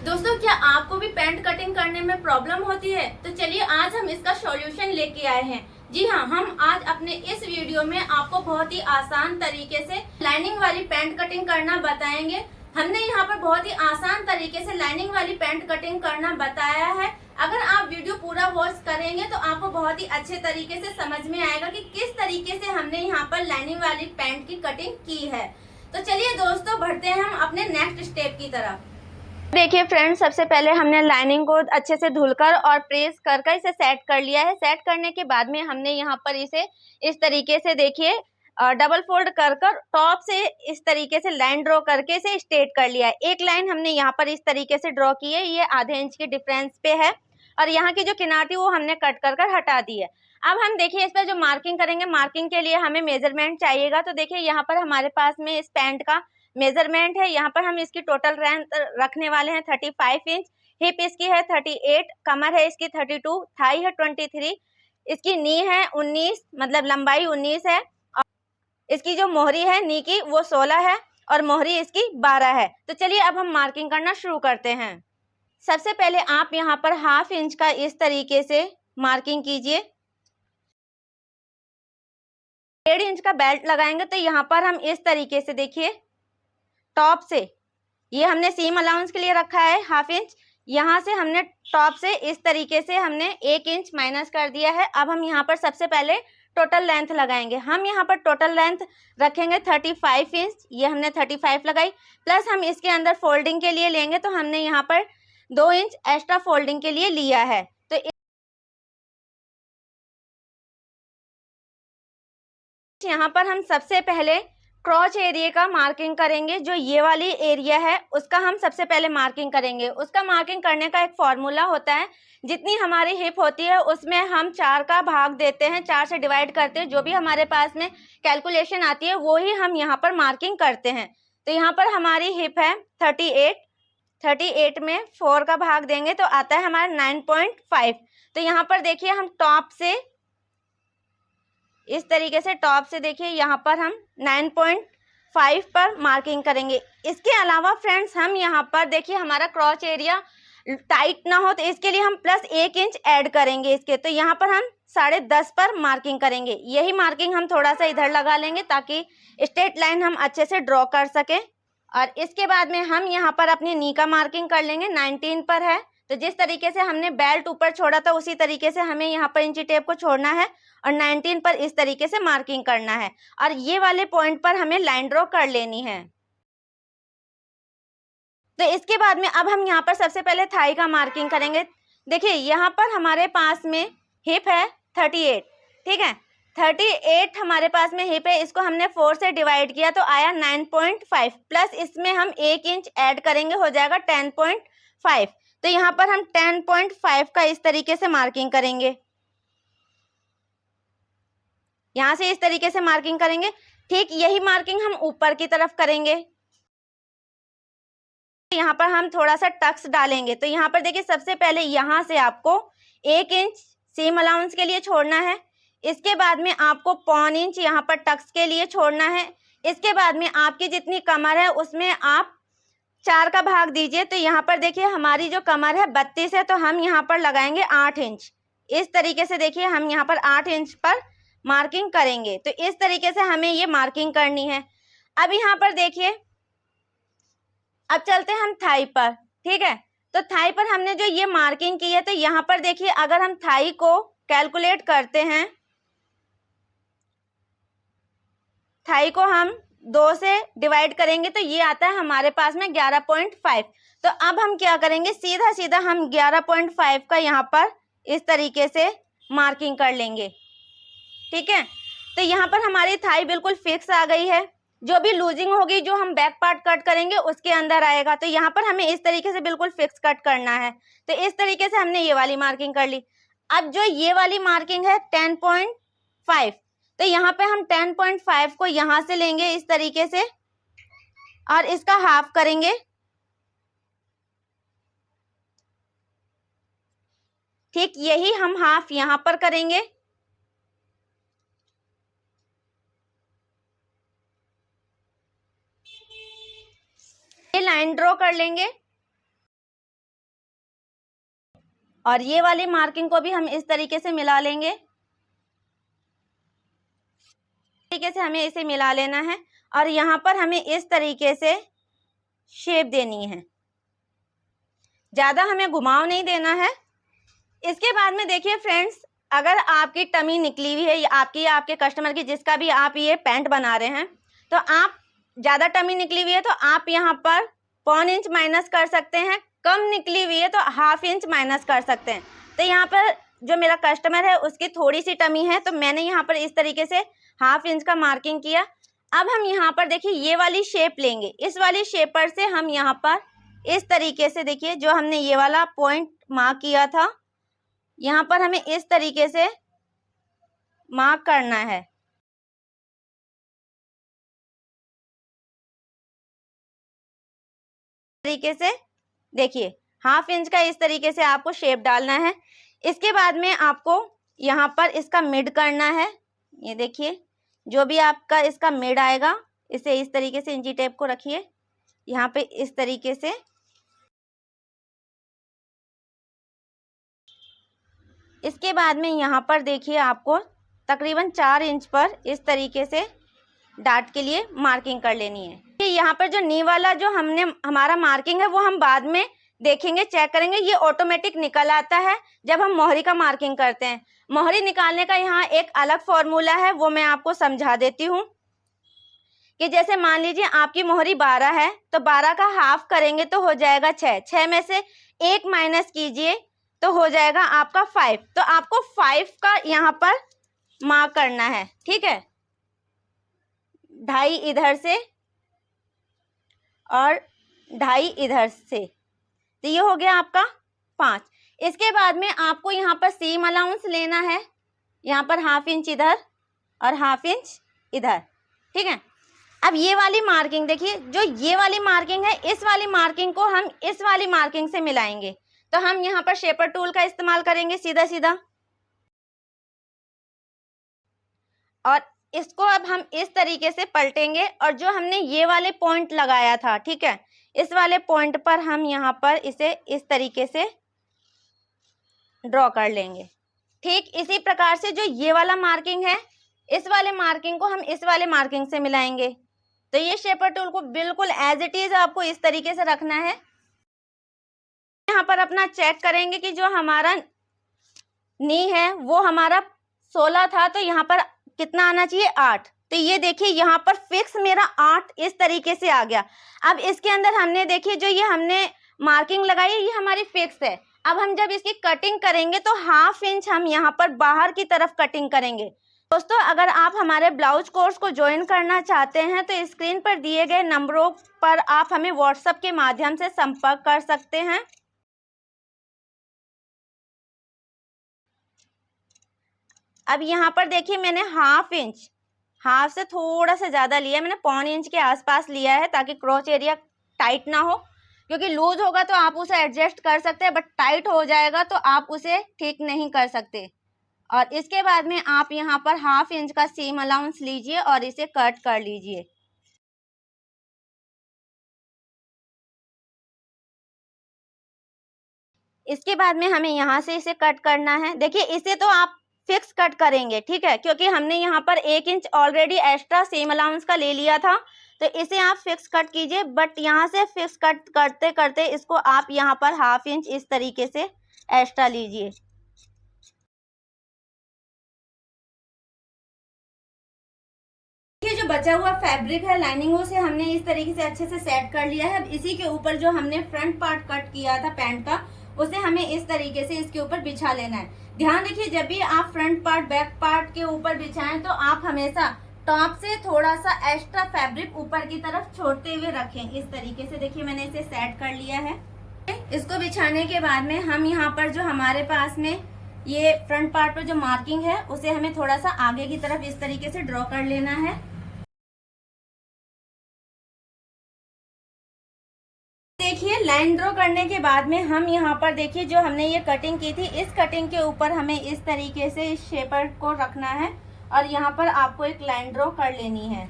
दोस्तों, क्या आपको भी पैंट कटिंग करने में प्रॉब्लम होती है? तो चलिए आज हम इसका सॉल्यूशन लेके आए हैं। जी हाँ, हम आज अपने इस वीडियो में आपको बहुत ही आसान तरीके से लाइनिंग वाली पैंट कटिंग करना बताएंगे। हमने यहाँ पर बहुत ही आसान तरीके से लाइनिंग वाली पैंट कटिंग करना बताया है। अगर आप वीडियो पूरा वॉच करेंगे तो आपको बहुत ही अच्छे तरीके से समझ में आएगा कि किस तरीके से हमने यहाँ पर लाइनिंग वाली पैंट की कटिंग की है। तो चलिए दोस्तों, बढ़ते हैं हम अपने नेक्स्ट स्टेप की तरफ। देखिए फ्रेंड्स, सबसे पहले हमने लाइनिंग को अच्छे से धुलकर और प्रेस कर इसे सेट कर लिया है। सेट करने के बाद में हमने यहाँ पर इसे इस तरीके से देखिए डबल फोल्ड कर टॉप से इस तरीके से लाइन ड्रॉ करके इसे स्ट्रेट कर लिया है। एक लाइन हमने यहाँ पर इस तरीके से ड्रॉ की है, ये आधे इंच के डिफरेंस पे है और यहाँ की जो किनार थी वो हमने कट कर हटा दी है। अब हम देखिए इस पर जो मार्किंग करेंगे, मार्किंग के लिए हमें मेजरमेंट चाहिएगा। तो देखिए यहाँ पर हमारे पास में इस पैंट का मेजरमेंट है। यहाँ पर हम इसकी टोटल लेंथ रखने वाले हैं 35 इंच। हिप इसकी है 38, कमर है इसकी 32, थाई है 23, इसकी नी है 19, मतलब लंबाई 19 है। और इसकी जो मोहरी है नी की वो 16 है और मोहरी इसकी 12 है। तो चलिए अब हम मार्किंग करना शुरू करते हैं। सबसे पहले आप यहाँ पर हाफ इंच का इस तरीके से मार्किंग कीजिए। 1.5 इंच का बेल्ट लगाएंगे तो यहाँ पर हम इस तरीके से देखिए टॉप से, ये हमने सीम अलाउंस के लिए रखा है हाफ इंच, यहाँ से हमने टॉप से इस तरीके से हमने 1 इंच माइनस कर दिया है। अब हम यहाँ पर सबसे पहले टोटल लेंथ लगाएंगे। हम यहाँ पर टोटल लेंथ रखेंगे 35 इंच, ये हमने 35 लगाई, प्लस हम इसके अंदर फोल्डिंग के लिए लेंगे तो हमने यहाँ पर 2 इंच एक्स्ट्रा फोल्डिंग के लिए लिया है। तो यहाँ पर हम सबसे पहले क्रॉच एरिया का मार्किंग करेंगे। जो ये वाली एरिया है उसका हम सबसे पहले मार्किंग करेंगे। उसका मार्किंग करने का एक फॉर्मूला होता है, जितनी हमारी हिप होती है उसमें हम 4 का भाग देते हैं, 4 से डिवाइड करते हैं। जो भी हमारे पास में कैलकुलेशन आती है वो ही हम यहाँ पर मार्किंग करते हैं। तो यहाँ पर हमारी हिप है 38 में 4 का भाग देंगे तो आता है हमारा 9.5। तो यहाँ पर देखिए हम टॉप से इस तरीके से टॉप से देखिए यहाँ पर हम 9.5 पर मार्किंग करेंगे। इसके अलावा फ्रेंड्स हम यहाँ पर देखिए हमारा क्रॉच एरिया टाइट ना हो तो इसके लिए हम प्लस 1 इंच ऐड करेंगे इसके। तो यहाँ पर हम 10.5 पर मार्किंग करेंगे। यही मार्किंग हम थोड़ा सा इधर लगा लेंगे ताकि स्ट्रेट लाइन हम अच्छे से ड्रॉ कर सकें। और इसके बाद में हम यहाँ पर अपनी नी का मार्किंग कर लेंगे, 19 पर है। तो जिस तरीके से हमने बेल्ट ऊपर छोड़ा था उसी तरीके से हमें यहाँ पर इंची टेप को छोड़ना है और 19 पर इस तरीके से मार्किंग करना है और ये वाले पॉइंट पर हमें लाइन ड्रॉ कर लेनी है। तो इसके बाद में अब हम यहाँ पर सबसे पहले थाई का मार्किंग करेंगे। देखिए यहाँ पर हमारे पास में हिप है 38, ठीक है, 38 हमारे पास में हिप है। इसको हमने 4 से डिवाइड किया तो आया 9.5, प्लस इसमें हम 1 इंच ऐड करेंगे, हो जाएगा 10.5। तो यहाँ पर हम 10.5 का इस तरीके से मार्किंग करेंगे, यहाँ से इस तरीके से मार्किंग करेंगे। ठीक यही मार्किंग हम ऊपर की तरफ करेंगे। यहाँ पर हम थोड़ा सा टक्स डालेंगे। तो यहाँ पर देखिए सबसे पहले यहाँ से आपको 1 इंच सीम अलाउंस के लिए छोड़ना है। इसके बाद में आपको 1.25 इंच यहाँ पर टक्स के लिए छोड़ना है। इसके बाद में आपकी जितनी कमर है उसमें आप 4 का भाग दीजिए। तो यहाँ पर देखिए हमारी जो कमर है 32 है, तो हम यहाँ पर लगाएंगे 8 इंच। इस तरीके से देखिए हम यहाँ पर 8 इंच पर मार्किंग करेंगे। तो इस तरीके से हमें ये मार्किंग करनी है। अब यहाँ पर देखिए, अब चलते हैं हम थाई पर, ठीक है। तो थाई पर हमने जो ये मार्किंग की है, तो यहाँ पर देखिए अगर हम थाई को कैलकुलेट करते हैं, थाई को हम 2 से डिवाइड करेंगे तो ये आता है हमारे पास में 11.5। तो अब हम क्या करेंगे, सीधा सीधा हम 11.5 का यहाँ पर इस तरीके से मार्किंग कर लेंगे, ठीक है। तो यहाँ पर हमारी थाई बिल्कुल फिक्स आ गई है। जो भी लूजिंग होगी, जो हम बैक पार्ट कट करेंगे उसके अंदर आएगा। तो यहाँ पर हमें इस तरीके से बिल्कुल फिक्स कट करना है। तो इस तरीके से हमने ये वाली मार्किंग कर ली। अब जो ये वाली मार्किंग है 10.5, तो यहाँ पे हम 10.5 को यहाँ से लेंगे इस तरीके से और इसका हाफ करेंगे, ठीक यही हम हाफ यहाँ पर करेंगे। ये लाइन ड्रॉ कर लेंगे। और ये वाली मार्किंग को भी हम इस तरीके से मिला लेंगे। तरीके से हमें इसे मिला लेना है और यहाँ पर हमें इस तरीके से शेप देनी है, ज्यादा हमें घुमाव नहीं देना है। इसके बाद में देखिए फ्रेंड्स, अगर आपकी टमी निकली हुई है आपकी या आपके कस्टमर की, जिसका भी आप ये पैंट बना रहे हैं, तो आप ज्यादा टमी निकली हुई है तो आप यहाँ पर 1.25 इंच माइनस कर सकते हैं, कम निकली हुई है तो 1/2 इंच माइनस कर सकते हैं। तो यहाँ पर जो मेरा कस्टमर है उसकी थोड़ी सी टमी है, तो मैंने यहाँ पर इस तरीके से 1/2 इंच का मार्किंग किया। अब हम यहाँ पर देखिए ये वाली शेप लेंगे, इस वाली शेप पर से हम यहाँ पर इस तरीके से देखिए जो हमने ये वाला पॉइंट मार्क किया था, यहाँ पर हमें इस तरीके से मार्क करना है। तरीके से देखिए 1/2 इंच का इस तरीके से आपको शेप डालना है। इसके बाद में आपको यहाँ पर इसका मिड करना है। ये देखिए जो भी आपका इसका मिड आएगा, इसे इस तरीके से इंची टेप को रखिए यहाँ पे इस तरीके से। इसके बाद में यहाँ पर देखिए आपको तकरीबन 4 इंच पर इस तरीके से डार्ट के लिए मार्किंग कर लेनी है। यहाँ पर जो नी वाला जो हमारा मार्किंग है वो हम बाद में देखेंगे, चेक करेंगे, ये ऑटोमेटिक निकल आता है जब हम मोहरी का मार्किंग करते हैं। मोहरी निकालने का यहाँ एक अलग फॉर्मूला है, वो मैं आपको समझा देती हूँ कि जैसे मान लीजिए आपकी मोहरी 12 है तो 12 का हाफ करेंगे तो हो जाएगा 6, 6 में से 1 माइनस कीजिए तो हो जाएगा आपका 5। तो आपको 5 का यहाँ पर मार्क करना है, ठीक है, 2.5 इधर से और 2.5 इधर से, तो ये हो गया आपका 5। इसके बाद में आपको यहाँ पर सीम अलाउंस लेना है, यहाँ पर 1/2 इंच इधर और 1/2 इंच इधर, ठीक है। अब ये वाली मार्किंग देखिए, जो ये वाली मार्किंग है इस वाली मार्किंग को हम इस वाली मार्किंग से मिलाएंगे। तो हम यहाँ पर शेपर टूल का इस्तेमाल करेंगे सीधा सीधा, और इसको अब हम इस तरीके से पलटेंगे और जो हमने ये वाले पॉइंट लगाया था, ठीक है, इस वाले पॉइंट पर हम यहाँ पर इसे इस तरीके से ड्रॉ कर लेंगे। ठीक इसी प्रकार से जो ये वाला मार्किंग है इस वाले मार्किंग को हम इस वाले मार्किंग से मिलाएंगे। तो ये शेपर टूल को बिल्कुल एज इट इज आपको इस तरीके से रखना है। यहाँ पर अपना चेक करेंगे कि जो हमारा नी है वो हमारा 16 था, तो यहाँ पर कितना आना चाहिए 8। तो ये देखिए यहाँ पर फिक्स मेरा 8 इस तरीके से आ गया। अब इसके अंदर हमने देखिए जो ये हमने मार्किंग लगाई है ये हमारी फिक्स है। अब हम जब इसकी कटिंग करेंगे तो 1/2 इंच हम यहाँ पर बाहर की तरफ कटिंग करेंगे। दोस्तों अगर आप हमारे ब्लाउज कोर्स को ज्वाइन करना चाहते हैं तो स्क्रीन पर दिए गए नंबरों पर आप हमें व्हाट्सएप के माध्यम से संपर्क कर सकते हैं। अब यहाँ पर देखिए मैंने 1/2 इंच, हाफ से थोड़ा सा ज़्यादा लिया, मैंने 1.25 इंच के आसपास लिया है ताकि क्रॉच एरिया टाइट ना हो, क्योंकि लूज होगा तो आप उसे एडजस्ट कर सकते हैं, बट टाइट हो जाएगा तो आप उसे ठीक नहीं कर सकते। और इसके बाद में आप यहाँ पर 1/2 इंच का सीम अलाउंस लीजिए और इसे कट कर लीजिए। इसके बाद में हमें यहाँ से इसे कट करना है। देखिए इसे तो आप फिक्स कट करेंगे, ठीक है, क्योंकि हमने यहाँ पर 1 inch already extra seam allowance का ले लिया था, तो इसे आप फिक्स कट कीजिए। बट यहाँ से फिक्स कट करते करते इसको आप यहाँ पर 1/2 इंच इस तरीके से एक्स्ट्रा लीजिए। ये जो बचा हुआ फैब्रिक है लाइनिंगों से हमने इस तरीके से अच्छे से सेट कर लिया है। अब इसी के ऊपर जो हमने फ्रंट पार्ट कट किया था पैंट का, उसे हमें इस तरीके से इसके ऊपर बिछा लेना है। ध्यान रखिए जब भी आप फ्रंट पार्ट बैक पार्ट के ऊपर बिछाएं तो आप हमेशा टॉप से थोड़ा सा एक्स्ट्रा फैब्रिक ऊपर की तरफ छोड़ते हुए रखें। इस तरीके से देखिए मैंने इसे सेट कर लिया है। इसको बिछाने के बाद में हम यहाँ पर जो हमारे पास में ये फ्रंट पार्ट पर जो मार्किंग है उसे हमें थोड़ा सा आगे की तरफ इस तरीके से ड्रॉ कर लेना है। देखिए लाइन ड्रॉ करने के बाद में हम यहाँ पर देखिए जो हमने ये कटिंग की थी, इस कटिंग के ऊपर हमें इस तरीके से इस शेपर को रखना है और यहाँ पर आपको एक लाइन ड्रॉ कर लेनी है।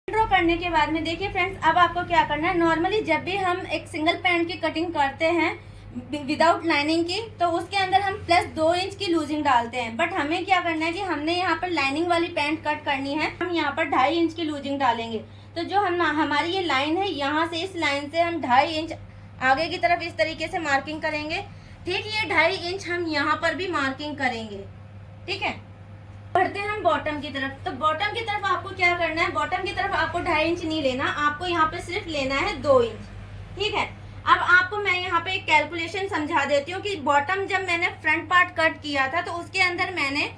ड्रॉ करने के बाद में देखिए फ्रेंड्स अब आपको क्या करना है, नॉर्मली जब भी हम एक सिंगल पैंट की कटिंग करते हैं विदाउट लाइनिंग की, तो उसके अंदर हम प्लस 2 इंच की लूजिंग डालते हैं। बट हमें क्या करना है कि हमने यहाँ पर लाइनिंग वाली पैंट कट करनी है, हम यहाँ पर 2.5 इंच की लूजिंग डालेंगे। तो जो हमारी ये लाइन है, यहाँ से इस लाइन से हम 2.5 इंच आगे की तरफ इस तरीके से मार्किंग करेंगे। ठीक, ये 2.5 इंच हम यहाँ पर भी मार्किंग करेंगे। ठीक है, बढ़ते हैं हम बॉटम की तरफ। तो बॉटम की तरफ आपको क्या करना है, बॉटम की तरफ आपको 2.5 इंच नहीं लेना, आपको यहाँ पे सिर्फ लेना है 2 इंच। ठीक है, अब आपको मैं यहाँ पे एक कैलकुलेशन समझा देती हूँ कि बॉटम जब मैंने फ्रंट पार्ट कट किया था तो उसके अंदर मैंने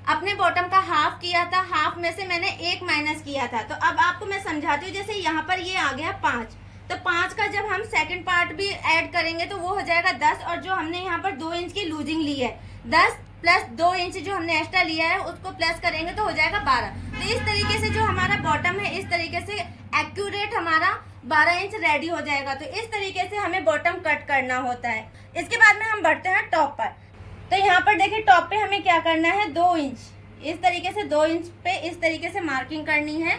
अपने बॉटम का हाफ किया था, हाफ में से मैंने 1 माइनस किया था। तो अब आपको मैं समझाती हूँ, जैसे यहाँ पर ये आ गया 5, तो 5 का जब हम सेकंड पार्ट भी ऐड करेंगे तो वो हो जाएगा 10, और जो हमने यहाँ पर 2 इंच की लूजिंग ली है, 10 प्लस 2 इंच जो हमने एक्स्ट्रा लिया है उसको प्लस करेंगे तो हो जाएगा 12। तो इस तरीके से जो हमारा बॉटम है, इस तरीके से एक्यूरेट हमारा 12 इंच रेडी हो जाएगा। तो इस तरीके से हमें बॉटम कट करना होता है। इसके बाद में हम बढ़ते हैं टॉप पर। तो यहाँ पर देखिए, टॉप पे हमें क्या करना है, 2 इंच इस तरीके से 2 इंच पे इस तरीके से मार्किंग करनी है।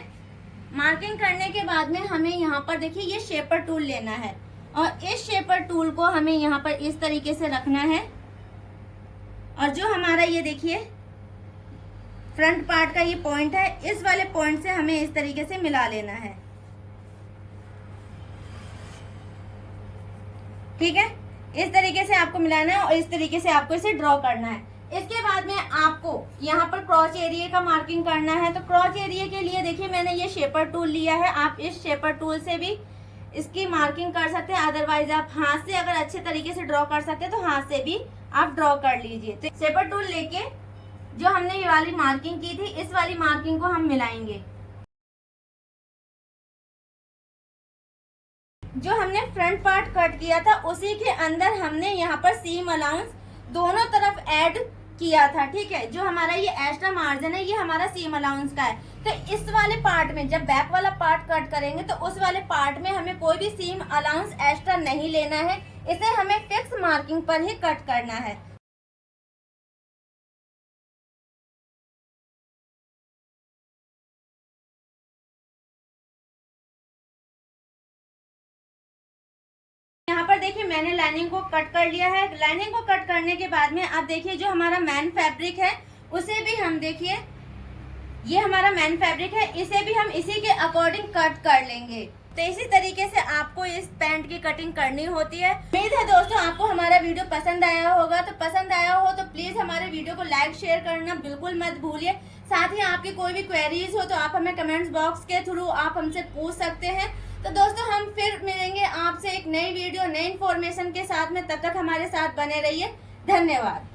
मार्किंग करने के बाद में हमें यहाँ पर देखिए ये शेपर टूल लेना है, और इस शेपर टूल को हमें यहाँ पर इस तरीके से रखना है, और जो हमारा ये देखिए फ्रंट पार्ट का ये पॉइंट है, इस वाले पॉइंट से हमें इस तरीके से मिला लेना है। ठीक है, इस तरीके से आपको मिलाना है और इस तरीके से आपको इसे ड्रॉ करना है। इसके बाद में आपको यहाँ पर क्रॉच एरिया का मार्किंग करना है। तो क्रॉच एरिया के लिए देखिए मैंने ये शेपर टूल लिया है, आप इस शेपर टूल से भी इसकी मार्किंग कर सकते हैं, अदरवाइज आप हाथ से अगर अच्छे तरीके से ड्रॉ कर सकते हैं तो हाथ से भी आप ड्रॉ कर लीजिए। तो शेपर टूल लेके जो हमने ये वाली मार्किंग की थी, इस वाली मार्किंग को हम मिलाएंगे। जो हमने फ्रंट पार्ट कट किया था उसी के अंदर हमने यहाँ पर सीम अलाउंस दोनों तरफ ऐड किया था। ठीक है, जो हमारा ये एक्स्ट्रा मार्जिन है ये हमारा सीम अलाउंस का है। तो इस वाले पार्ट में जब बैक वाला पार्ट कट करेंगे तो उस वाले पार्ट में हमें कोई भी सीम अलाउंस एक्स्ट्रा नहीं लेना है, इसे हमें फिक्स मार्किंग पर ही कट करना है। यहाँ पर देखिए मैंने लाइनिंग को कट कर लिया है। लाइनिंग को कट करने के बाद में अब देखिए जो हमारा मेन फैब्रिक है उसे भी हम देखिए, ये हमारा मेन फैब्रिक है, इसे भी हम इसी के अकॉर्डिंग कट कर लेंगे। तो इसी तरीके से आपको इस पैंट की कटिंग करनी होती है। उम्मीद है दोस्तों आपको हमारा वीडियो पसंद आया होगा। तो पसंद आया हो तो प्लीज हमारे वीडियो को लाइक शेयर करना बिल्कुल मत भूलिए। साथ ही आपकी कोई भी क्वेरीज हो तो आप हमें कमेंट्स बॉक्स के थ्रू आप हमसे पूछ सकते हैं। तो दोस्तों हम फिर मिलेंगे आपसे एक नई वीडियो नई इन्फॉर्मेशन के साथ में, तब तक हमारे साथ बने रहिए। धन्यवाद।